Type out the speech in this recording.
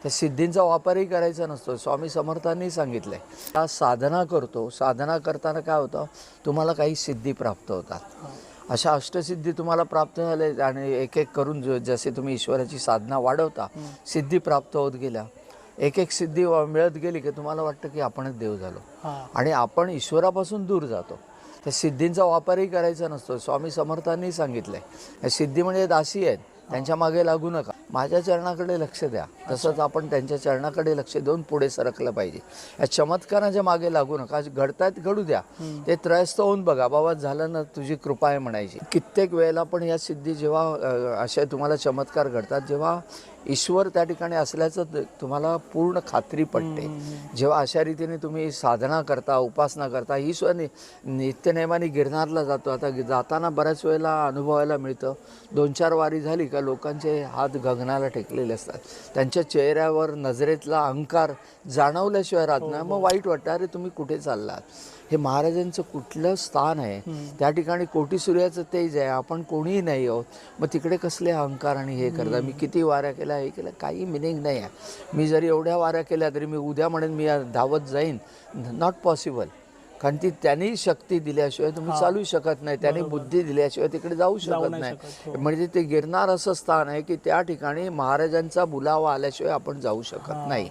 त्या सिद्धींचा वापरही करायचा नसतो. स्वामी समर्थांनी सांगितलंय, हा साधना करतो, साधना करताना काय होतं, तुम्हाला काही सिद्धी प्राप्त होतात. अशा अष्टसिद्धी तुम्हाला प्राप्त झाले आणि एक एक करून जसे तुम्ही ईश्वराची साधना वाढवता, सिद्धी प्राप्त होत गेल्या. एक एक सिद्धी मिळत गेली की तुम्हाला वाटतं की आपणच देव झालो आणि आपण ईश्वरापासून दूर जातो. त्या सिद्धींचा वापरही करायचा नसतो. स्वामी समर्थांनी सांगितलंय, सिद्धी म्हणजे दासी आहेत, त्यांच्या मागे लागू नका, माझ्या चरणाकडे लक्ष द्या. तसंच आपण त्यांच्या चरणाकडे लक्ष देऊन पुढे सरकलं पाहिजे. या चमत्काराच्या मागे लागू नका, घडतायत घडू द्या, ते त्रयस्थ होऊन बघा, बाबा झालं ना, तुझी कृपा आहे म्हणायची. कित्येक वेळेला पण या सिद्धी जेव्हा अशा तुम्हाला चमत्कार घडतात, जेव्हा ईश्वर त्या ठिकाणी असल्याचं तुम्हाला पूर्ण खात्री पडते. जेव्हा अशा रीतीने तुम्ही साधना करता, उपासना करता, ईश्वर नित्यनेमाने गिरनारला जातो. आता जाताना बऱ्याच वेळेला अनुभवायला मिळतं, 2-4 वारी झाली का लोकांचे हात गगनाला टेकलेले असतात, त्यांच्या चेहऱ्यावर नजरेतला अहंकार जाणवल्याशिवाय राहत नाही. मग वाईट वाटतं, अरे तुम्ही कुठे चाललात, हे महाराजांचं कुठलं स्थान आहे, त्या ठिकाणी कोटी सूर्याचं तेज आहे, आपण कोणीही नाही आहोत, मग तिकडे कसले अहंकार आणि हे करता. मी किती वाऱ्या केल्या, हे केलं, काही मिनिंग नाही आहे. मी जरी एवढ्या वाऱ्या केल्या तरी मी उद्या म्हणेन मी धावत जाईन, नॉट पॉसिबल. कारण ती त्यांनी शक्ती दिल्याशिवाय तुम्ही चालू शकत नाही, त्यांनी बुद्धी दिल्याशिवाय तिकडे जाऊ शकत नाही. म्हणजे ते गिरनार असं स्थान आहे की त्या ठिकाणी महाराजांचा बुलावा आल्याशिवाय आपण जाऊ शकत नाही.